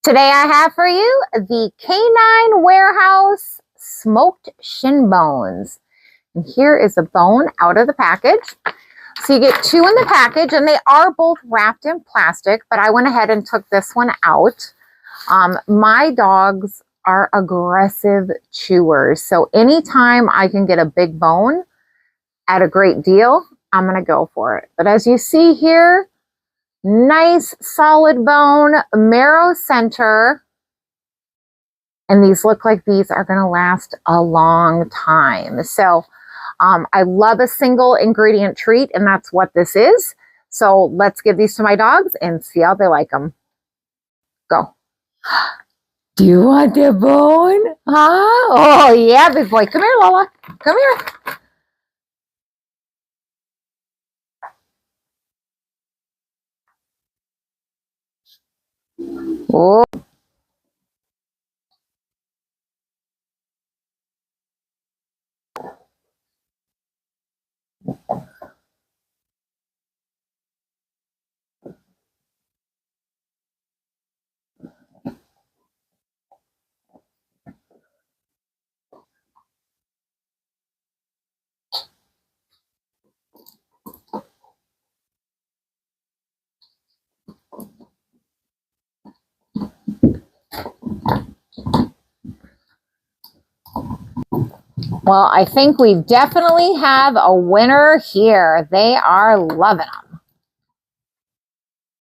Today I have for you the Canine Warehouse smoked shin bones. And here is a bone out of the package. So you get two in the package and they are both wrapped in plastic, but I went ahead and took this one out. My dogs are aggressive chewers. So anytime I can get a big bone at a great deal, I'm going to go for it. But as you see here, nice solid bone, marrow center. And these look like these are going to last a long time. So I love a single ingredient treat, and that's what this is. So let's give these to my dogs and see how they like them. Go. Do you want the bone? Huh? Oh, yeah, big boy. Come here, Lola. Come here. Oh. Well, I think we definitely have a winner here. They are loving them.